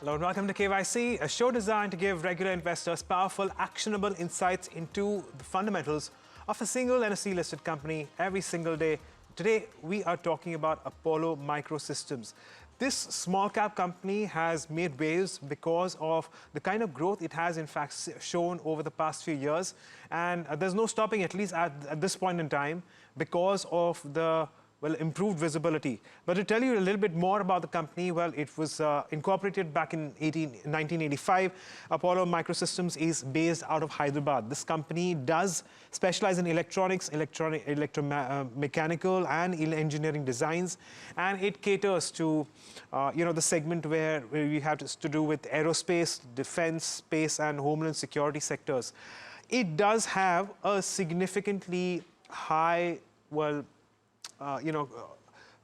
Hello and welcome to KYC, a show designed to give regular investors powerful, actionable insights into the fundamentals of a single NSE listed company every single day. Today, we are talking about Apollo Microsystems. This small cap company has made waves because of the kind of growth it has in fact shown over the past few years. And there's no stopping, at least at this point in time, because of the improved visibility. But to tell you a little bit more about the company, well, it was incorporated back in 1985. Apollo Microsystems is based out of Hyderabad. This company does specialize in electronics, electromechanical and engineering designs, and it caters to the segment where we have to do with aerospace, defense, space and homeland security sectors. It does have a significantly high,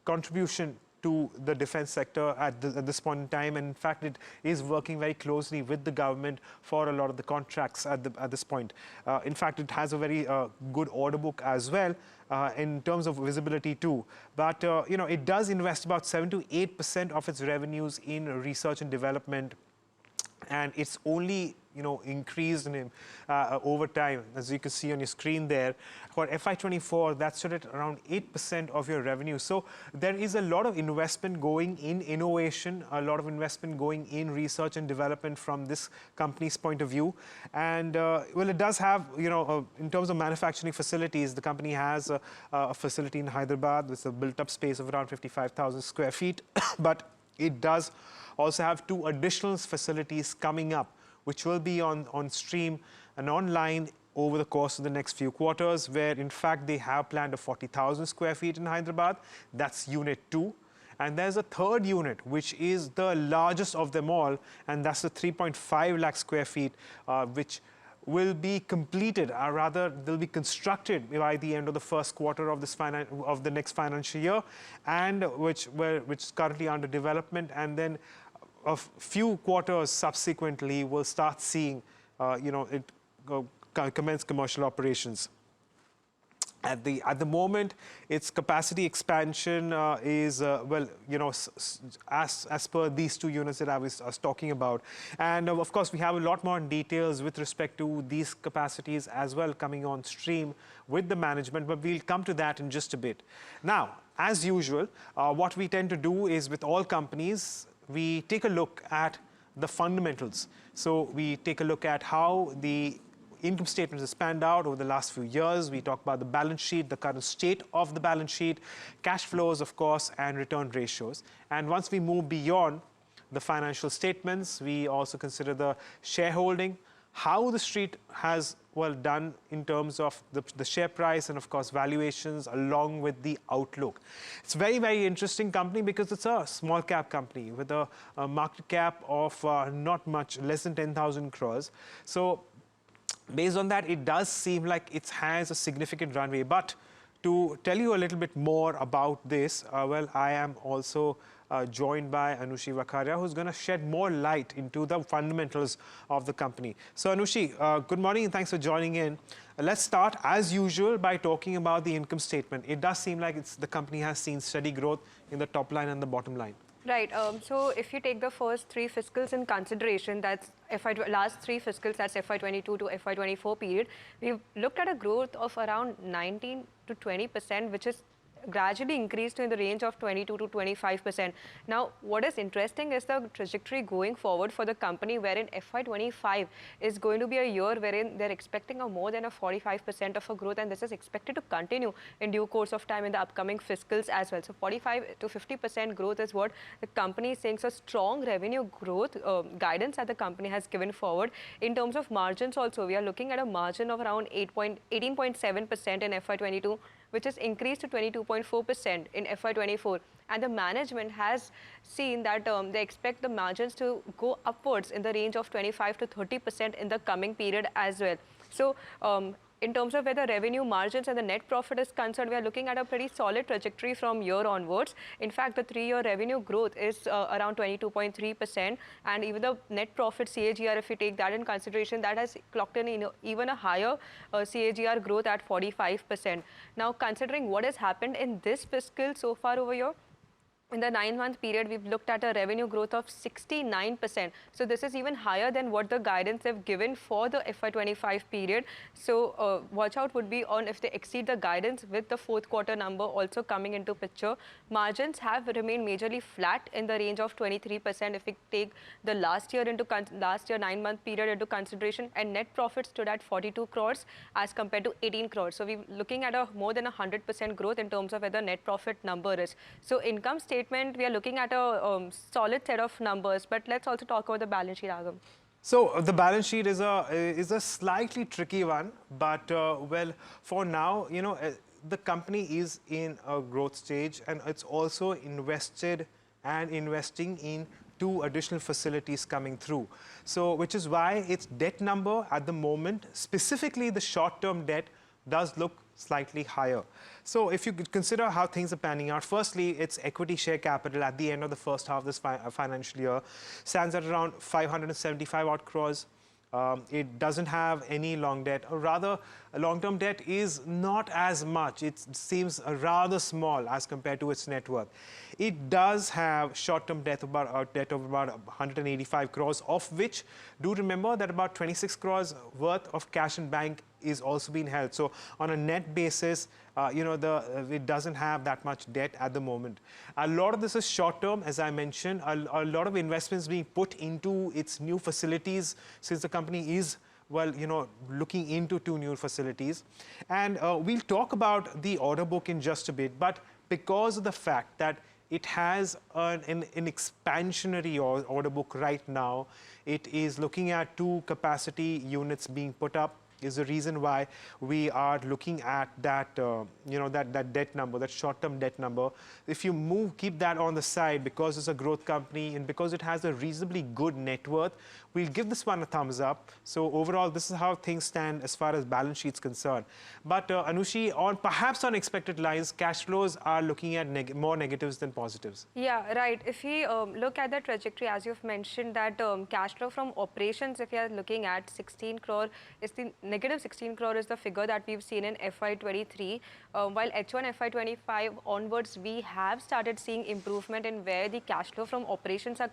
contribution to the defense sector at this point in time. And in fact, it is working very closely with the government for a lot of the contracts at this point. In fact, it has a very good order book as well in terms of visibility too. But, it does invest about 7 to 8% of its revenues in research and development. And it's only increased in over time, as you can see on your screen there. For FY24, that stood at around 8% of your revenue. So there is a lot of investment going in innovation, a lot of investment going in research and development from this company's point of view. And it does have, in terms of manufacturing facilities, the company has a facility in Hyderabad with a built-up space of around 55,000 square feet. But it does also have 2 additional facilities coming up, which will be on stream and online over the course of the next few quarters, where in fact they have planned a 40,000 square feet in Hyderabad. That's unit 2. And there's a third unit, which is the largest of them all, and that's the 3.5 lakh square feet, which will be completed, or rather they'll be constructed by the end of the first quarter of the next financial year, and which is currently under development. And then a few quarters subsequently we'll start seeing it commence commercial operations. At the moment, its capacity expansion is as per these 2 units that I was talking about. And of course, we have a lot more details with respect to these capacities as well coming on stream with the management, but we'll come to that in just a bit. Now, as usual, what we tend to do is with all companies, we take a look at the fundamentals. So we take a look at how the income statements have panned out over the last few years. We talk about the balance sheet, the current state of the balance sheet, cash flows, of course, and return ratios. And once we move beyond the financial statements, we also consider the shareholding, how the street has done in terms of the share price and of course valuations along with the outlook. It's a very, very interesting company because it's a small cap company with a market cap of not much, less than 10,000 crores. So based on that, it does seem like it has a significant runway. But to tell you a little bit more about this, I am also joined by Anushi Vakharia, who's going to shed more light into the fundamentals of the company. So Anushi, good morning and thanks for joining in. Let's start, as usual, by talking about the income statement. It does seem like the company has seen steady growth in the top line and the bottom line. Right. So if you take the first 3 fiscals in consideration, that's last 3 fiscals, that's FY22 to FY24 period, we've looked at a growth of around 19 to 20%, which is gradually increased in the range of 22 to 25%. Now, what is interesting is the trajectory going forward for the company, wherein FY25 is going to be a year wherein they're expecting a more than a 45% of a growth, and this is expected to continue in due course of time in the upcoming fiscals as well. So 45 to 50% growth is what the company is saying. So strong revenue growth guidance that the company has given forward. In terms of margins also, we are looking at a margin of around 18.7% in FY22, which is increased to 22.4% in FY24. And the management has seen that they expect the margins to go upwards in the range of 25 to 30% in the coming period as well. So in terms of where the revenue margins and the net profit is concerned, we are looking at a pretty solid trajectory from year onwards. In fact, the 3-year revenue growth is around 22.3%, and even the net profit CAGR, if you take that in consideration, that has clocked in even a higher CAGR growth at 45%. Now, considering what has happened in this fiscal so far over here, In the 9-month period, we've looked at a revenue growth of 69%. So this is even higher than what the guidance they've given for the FY25 period. So watch out would be on if they exceed the guidance with the fourth quarter number also coming into picture. Margins have remained majorly flat in the range of 23% if we take the last year 9-month period into consideration, and net profit stood at 42 crores as compared to 18 crores. So we're looking at a more than 100% growth in terms of where the net profit number is. So income statement, we are looking at a solid set of numbers, but let's also talk about the balance sheet, Agam. So the balance sheet is a slightly tricky one, but well, for now, the company is in a growth stage, and it's also invested and investing in 2 additional facilities coming through. So which is why its debt number at the moment, specifically the short-term debt, does look slightly higher. So if you could consider how things are panning out, firstly, its equity share capital at the end of the first half of this financial year stands at around 575 odd crores. It doesn't have any long debt, or rather, long-term debt is not as much. It seems rather small as compared to its net worth. It does have short-term debt of about 185 crores, of which, do remember that about 26 crores worth of cash in bank is also being held. So on a net basis, it doesn't have that much debt at the moment. A lot of this is short term, as I mentioned. A lot of investments being put into its new facilities, since the company is, well, looking into 2 new facilities. And we'll talk about the order book in just a bit, but because of the fact that it has an expansionary order book right now, it is looking at 2 capacity units being put up, is the reason why we are looking at that, that debt number, that short-term debt number. If you keep that on the side, because it's a growth company and because it has a reasonably good net worth, we'll give this one a thumbs up. So overall, this is how things stand as far as balance sheet's concerned. But Anushi, perhaps on expected lines, cash flows are looking at more negatives than positives. Yeah, right. If we look at the trajectory, as you've mentioned, that cash flow from operations, if you are looking at 16 crore, is the negative 16 crore is the figure that we've seen in FY23. While H1 FY25 onwards, we have started seeing improvement in where the cash flow from operations are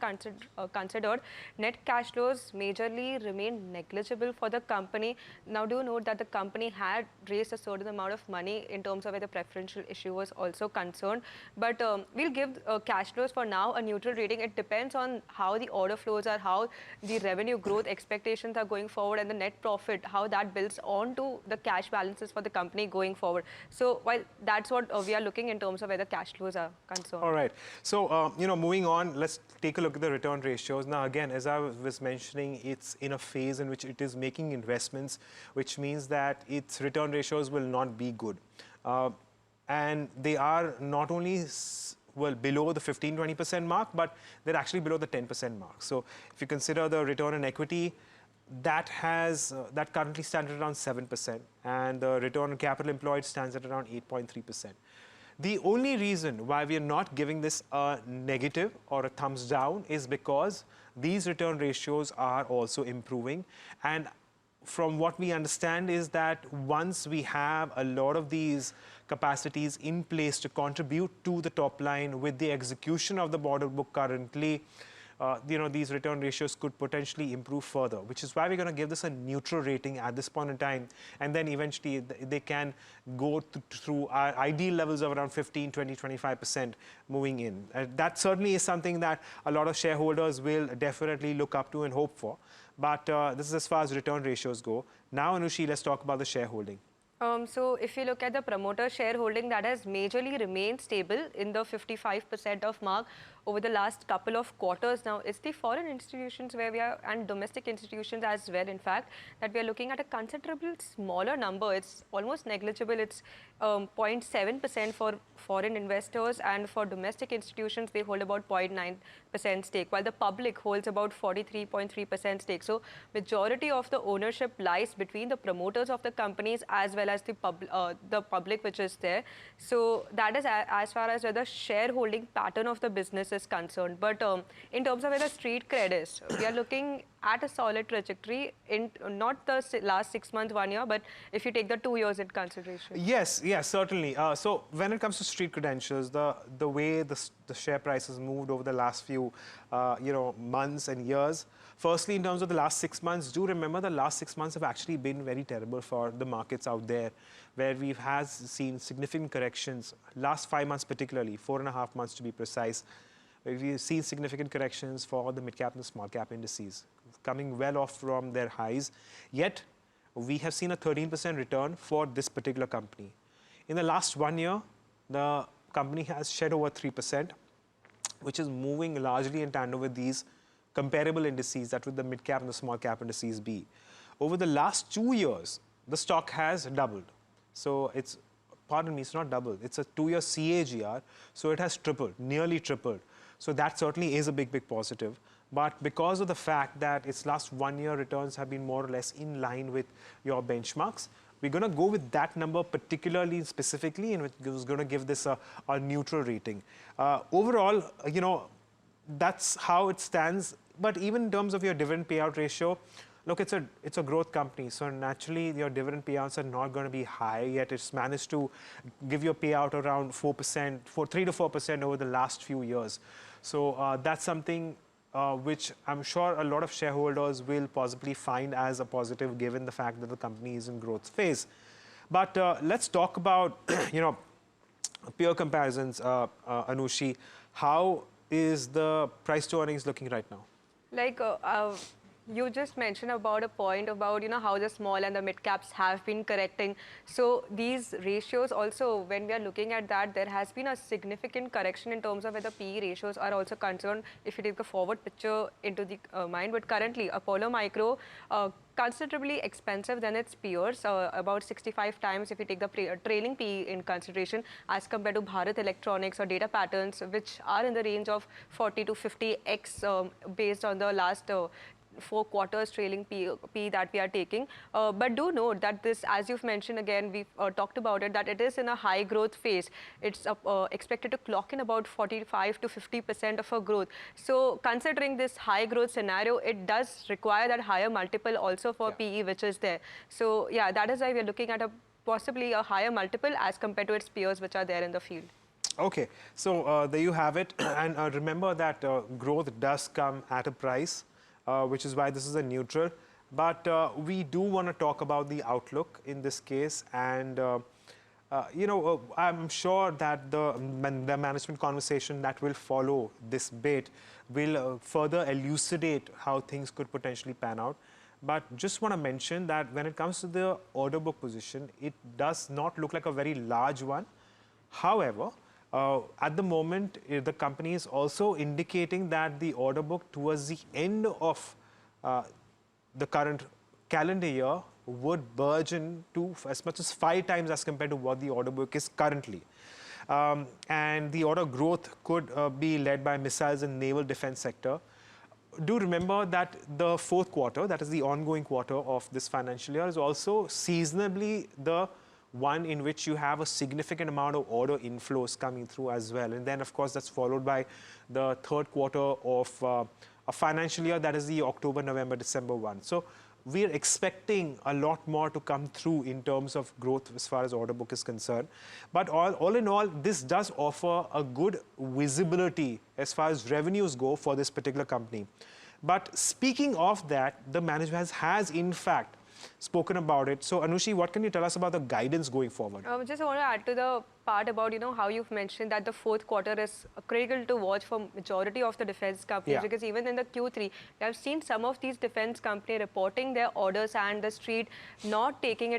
considered. Net cash flows majorly remain negligible for the company. Now, do note that the company had raised a certain amount of money in terms of where the preferential issue was also concerned. But we'll give cash flows for now a neutral rating. It depends on how the order flows are, how the revenue growth expectations are going forward, and the net profit, how that builds on to the cash balances for the company going forward. So while that's what we are looking in terms of where the cash flows are concerned. All right. So, moving on, let's take a look at the return ratios. Now, again, as I was mentioning, it's in a phase in which it is making investments, which means that its return ratios will not be good. And they are not only below the 15-20% mark, but they're actually below the 10% mark. So if you consider the return on equity, that currently stands at around 7%, and the return on capital employed stands at around 8.3%. The only reason why we are not giving this a negative or a thumbs down is because these return ratios are also improving. And from what we understand is that once we have a lot of these capacities in place to contribute to the top line with the execution of the order book currently, these return ratios could potentially improve further, which is why we're going to give this a neutral rating at this point in time. And then eventually they can go through our ideal levels of around 15, 20, 25% moving in. That certainly is something that a lot of shareholders will definitely look up to and hope for. But this is as far as return ratios go. Now, Anushi, let's talk about the shareholding. So if you look at the promoter shareholding, that has majorly remained stable in the 55% of mark over the last couple of quarters. Now, it's the foreign institutions where we are, and domestic institutions as well, in fact, that we are looking at a considerable smaller number. It's almost negligible. It's 0.7% for foreign investors, and for domestic institutions, they hold about 0.9% stake, while the public holds about 43.3% stake. So majority of the ownership lies between the promoters of the companies as well as the public which is there. So that is as far as the shareholding pattern of the business is concerned. But in terms of where the street cred is, we are looking at a solid trajectory in not the last 6 months, 1 year, but if you take the 2 years in consideration. Yes, yes, certainly. So when it comes to street credentials, the way the share price has moved over the last few months and years. Firstly, in terms of the last 6 months, do remember the last 6 months have actually been very terrible for the markets out there, where we've seen significant corrections. Last 5 months particularly, 4.5 months to be precise, we've seen significant corrections for the mid-cap and the small-cap indices, coming well off from their highs. Yet, we have seen a 13% return for this particular company. In the last 1 year, the company has shed over 3%, which is moving largely in tandem with these comparable indices that would the mid-cap and the small-cap indices be. Over the last 2 years, the stock has doubled. So it's, pardon me, it's not doubled. It's a 2-year CAGR, so it has tripled, nearly tripled. So that certainly is a big, big positive. But because of the fact that its last 1 year returns have been more or less in line with your benchmarks, we're going to go with that number particularly specifically, and which is going to give this a neutral rating. Overall, that's how it stands. But even in terms of your dividend payout ratio, look, it's a growth company, so naturally your dividend payouts are not going to be high, yet it's managed to give you a payout around 4%, 3 to 4% over the last few years. So that's something which I'm sure a lot of shareholders will possibly find as a positive, given the fact that the company is in growth phase. But let's talk about peer comparisons, Anushi. How is the price to earnings looking right now? Like you just mentioned about a point about how the small and the mid caps have been correcting. So these ratios also, when we are looking at that, there has been a significant correction in terms of where the PE ratios are also concerned, if you take the forward picture into the mind. But currently, Apollo Micro, considerably expensive than its peers, about 65 times if you take the trailing PE in consideration, as compared to Bharat Electronics or Data Patterns, which are in the range of 40 to 50x based on the last 4 quarters trailing P that we are taking. But do note that this, as you've mentioned again, we've talked about it, that it is in a high growth phase. It's expected to clock in about 45 to 50% of a growth. So considering this high growth scenario, it does require that higher multiple also for PE, which is there. So yeah, that is why we're looking at possibly a higher multiple as compared to its peers which are there in the field. Okay, so there you have it. And remember that growth does come at a price. Which is why this is a neutral. But we do want to talk about the outlook in this case. And, I'm sure that the management conversation that will follow this bit will further elucidate how things could potentially pan out. But just want to mention that when it comes to the order book position, it does not look like a very large one. However, at the moment, the company is also indicating that the order book towards the end of the current calendar year would burgeon to as much as 5 times as compared to what the order book is currently. And the order growth could be led by missiles and naval defense sector. Do remember that the 4th quarter, that is the ongoing quarter of this financial year, is also seasonably the one in which you have a significant amount of order inflows coming through as well. And then, of course, that's followed by the 3rd quarter of a financial year, that is the October, November, December one. So we're expecting a lot more to come through in terms of growth as far as order book is concerned. But all in all, this does offer a good visibility as far as revenues go for this particular company. But speaking of that, the management has in fact spoken about it. So Anushi, what can you tell us about the guidance going forward? Just want to add to the part about how you've mentioned that the 4th quarter is critical to watch for majority of the defense companies, because even in the Q3 we have seen some of these defense companies reporting their orders and the street not taking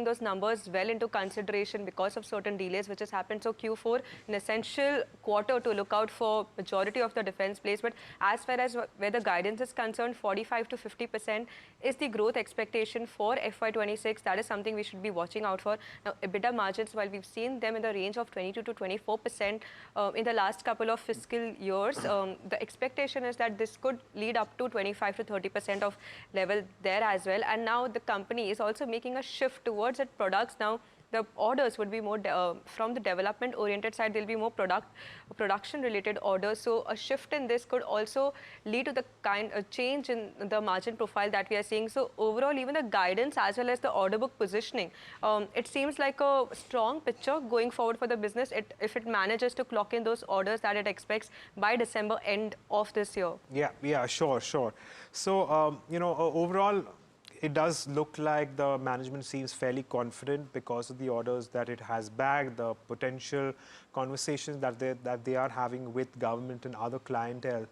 those numbers well into consideration because of certain delays which has happened. So Q4, an essential quarter to look out for majority of the defense plays. But as far as where the guidance is concerned, 45 to 50% is the growth expectation for FY26. That is something we should be watching out for. Now, EBITDA margins, while we've seen them in the range of 22 to 24% in the last couple of fiscal years, the expectation is that this could lead up to 25 to 30% of level there as well. And now the company is also making a shift towards its products now, the orders would be more from the development-oriented side. There'll be more production-related orders. So a shift in this could also lead to the change in the margin profile that we are seeing. So overall, even the guidance as well as the order book positioning, it seems like a strong picture going forward for the business if it manages to clock in those orders that it expects by December end of this year. Yeah, sure. So, overall, it does look like the management seems fairly confident because of the orders that it has bagged, the potential conversations that they are having with government and other clientele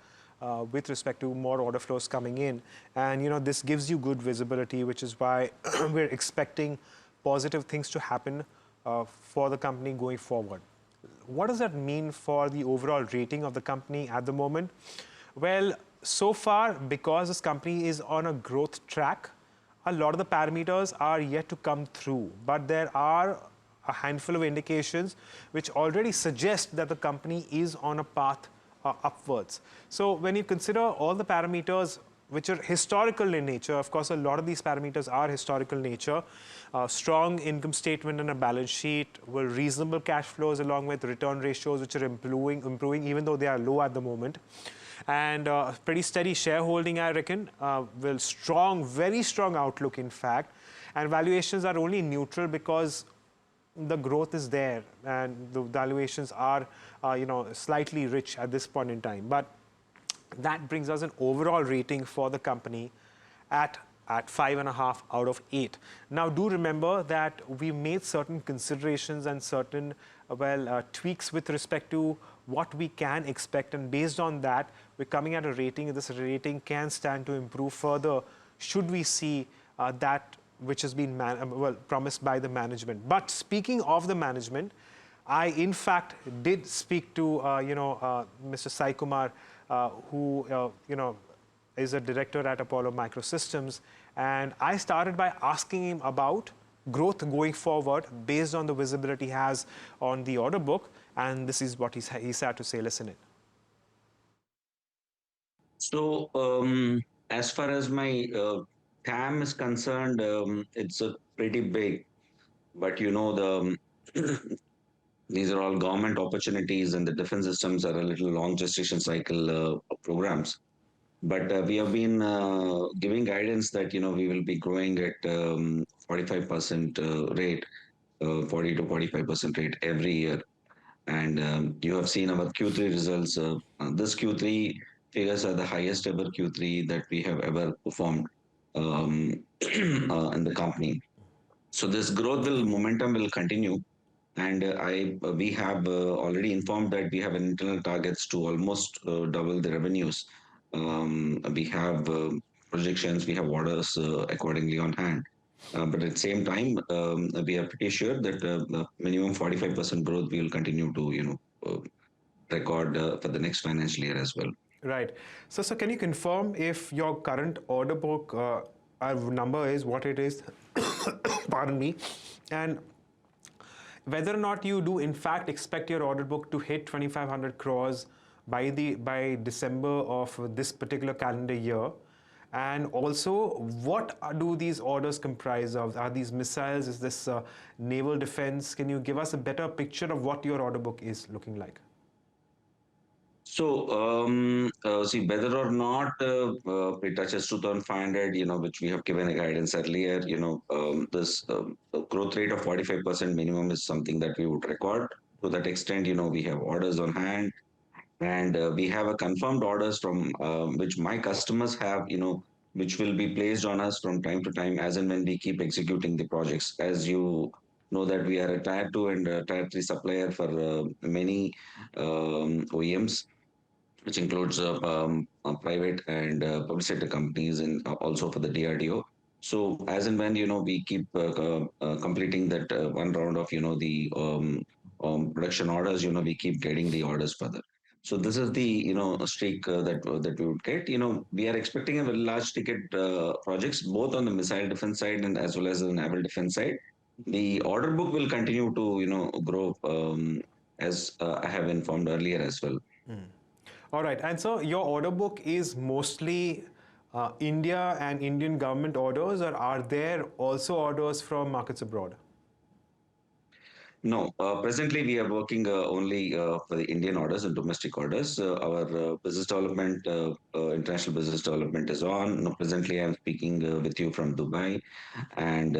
with respect to more order flows coming in. And, this gives you good visibility, which is why we're expecting positive things to happen for the company going forward. What does that mean for the overall rating of the company at the moment? Well, so far, because this company is on a growth track, a lot of the parameters are yet to come through. But there are a handful of indications which already suggest that the company is on a path upwards. So when you consider all the parameters which are historical in nature, of course, a lot of these parameters are historical in nature, strong income statement and a balance sheet, with reasonable cash flows along with return ratios which are improving even though they are low at the moment. And pretty steady shareholding, I reckon, very strong outlook, in fact. And valuations are only neutral because the growth is there and the valuations are, slightly rich at this point in time. But that brings us an overall rating for the company at 5.5 out of 8. Now, do remember that we made certain considerations and certain, tweaks with respect to what we can expect. And based on that, we're coming at a rating. This rating can stand to improve further should we see that which has been promised by the management. But speaking of the management, I, in fact, did speak to, Mr. Sai Kumar, who, is a director at Apollo Microsystems. And I started by asking him about growth going forward based on the visibility he has on the order book. And this is what he had to say. Listen in. So, as far as my TAM is concerned, it's a pretty big, but these are all government opportunities, and the defense systems are a little long gestation cycle programs. But we have been giving guidance that we will be growing at 45% rate, 40 to 45% rate every year. And you have seen our Q3 results. This Q3 figures are the highest ever Q3 that we have ever performed in the company. So this momentum will continue. And we have already informed that we have internal targets to almost double the revenues. We have projections, we have orders accordingly on hand. But at the same time, we are pretty sure that minimum 45% growth we will continue to, record for the next financial year as well. Right. So can you confirm if your current order book number is what it is? Pardon me. And whether or not you do in fact expect your order book to hit 2,500 crores by December of this particular calendar year, and also what do these orders comprise of? Are these missiles? Is this naval defense? Can you give us a better picture of what your order book is looking like? So, see, whether or not it touches 2,500, which we have given a guidance earlier, this growth rate of 45% minimum is something that we would record. To that extent, we have orders on hand, and we have a confirmed orders from which my customers have, which will be placed on us from time to time as and when we keep executing the projects. As you know that we are a tier 2 and a tier 3 supplier for many OEMs, which includes private and public sector companies, and also for the DRDO. So as and when we keep completing that one round of the production orders, we keep getting the orders further. So this is the streak that we would get. We are expecting a very large ticket projects both on the missile defense side and as well as the naval defense side. The order book will continue to grow as I have informed earlier as well. All right. And so your order book is mostly India and Indian government orders, or are there also orders from markets abroad? No, presently we are working only for the Indian orders and domestic orders. Our business development, international business development is on. No, presently, I'm speaking with you from Dubai, and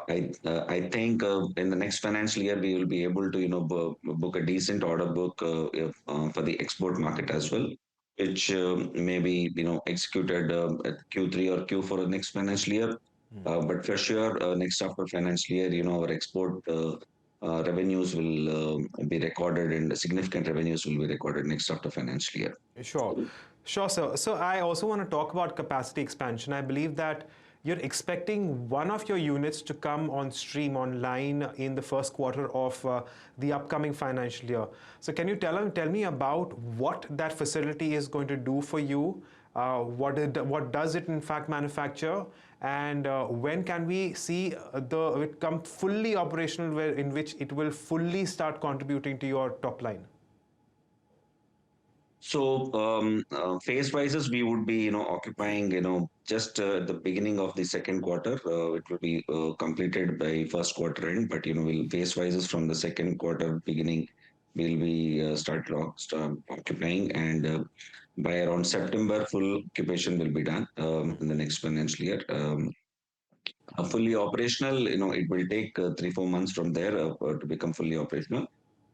I think in the next financial year we will be able to book a decent order book for the export market as well, which may be executed at Q3 or Q4 of next financial year. But for sure, next after financial year, our export revenues will be recorded, and significant revenues will be recorded next after financial year. Sure. Sure, sir. So I also want to talk about capacity expansion. I believe that you're expecting one of your units to come on stream online in the first quarter of the upcoming financial year. So can you tell me about what that facility is going to do for you? What does it in fact manufacture? And when can we see it come fully operational, in which it will fully start contributing to your top line? So phase wise, we would be occupying just the beginning of the second quarter. It will be completed by first quarter end, but we'll phase wise from the second quarter beginning. We'll be start occupying, and by around September, full occupation will be done in the next financial year. Fully operational, it will take 3-4 months from there to become fully operational.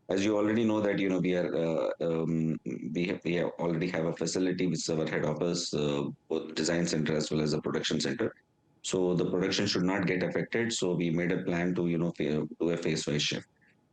As you already know that we already have a facility which is our head office, both design center as well as a production center. So the production should not get affected. So we made a plan to do a phase-wise shift.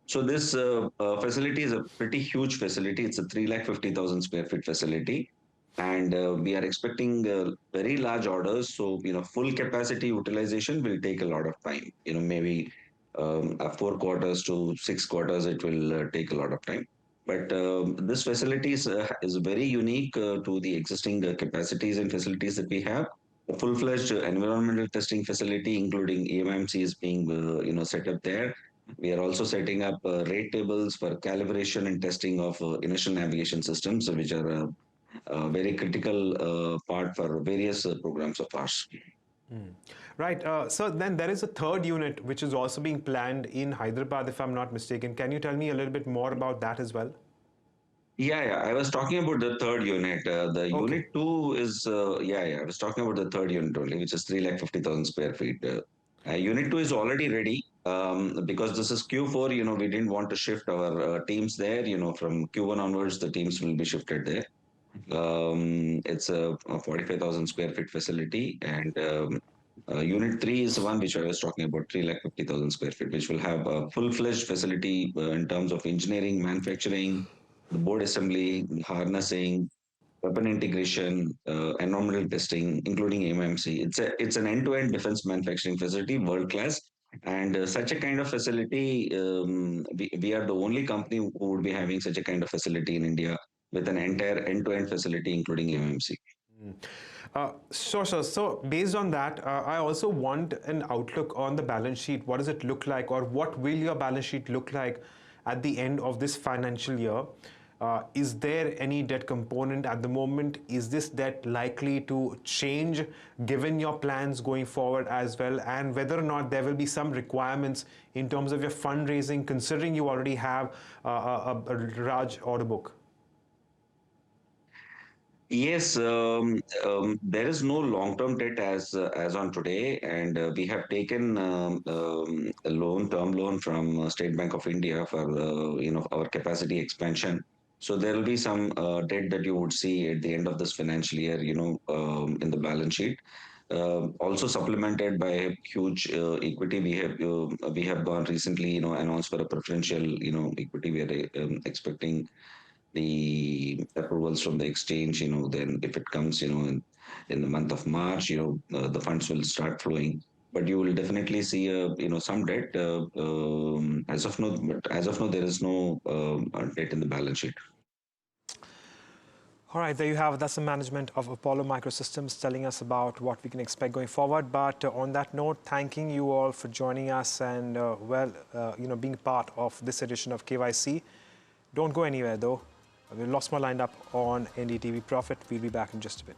So this facility is a pretty huge facility. It's a 350,000 square feet facility, and we are expecting very large orders. So full capacity utilization will take a lot of time. Maybe 4 quarters to 6 quarters. It will take a lot of time. But this facility is very unique to the existing capacities and facilities that we have. A full-fledged environmental testing facility, including EMMC, is being set up there. We are also setting up rate tables for calibration and testing of inertial navigation systems, which are a very critical part for various programs of ours. Right. So then there is a third unit which is also being planned in Hyderabad, if I'm not mistaken. Can you tell me a little bit more about that as well? Yeah. I was talking about the third unit. The Okay. unit two is, I was talking about the third unit only, which is 350,000 square feet. Unit two is already ready because this is Q4. We didn't want to shift our teams there. From Q1 onwards, the teams will be shifted there. It's a 45,000 square feet facility, and Unit 3 is the one which I was talking about, 350,000 square feet, which will have a full-fledged facility in terms of engineering, manufacturing, the board assembly, harnessing, weapon integration, environmental testing, including MMC. It's an end-to-end defense manufacturing facility, world class. And such a kind of facility, we are the only company who would be having such a kind of facility in India with an entire end-to-end facility, including MMC. Sure, sure. So based on that, I also want an outlook on the balance sheet. What does it look like, or what will your balance sheet look like at the end of this financial year? Is there any debt component at the moment? Is this debt likely to change given your plans going forward as well? And whether or not there will be some requirements in terms of your fundraising, considering you already have a large order book? Yes, there is no long-term debt as on today, and we have taken a term loan from State Bank of India for our capacity expansion. So there will be some debt that you would see at the end of this financial year, in the balance sheet. Also supplemented by huge equity. We have gone recently, announced for a preferential, equity. We are expecting the approvals from the exchange. Then if it comes, in the month of March, the funds will start flowing. But you will definitely see, some debt as of now. But as of now, there is no debt in the balance sheet. All right, there you have. That's the management of Apollo Microsystems telling us about what we can expect going forward. But on that note, thanking you all for joining us and being part of this edition of KYC. Don't go anywhere though. We've lots more lined up on NDTV Profit. We'll be back in just a bit.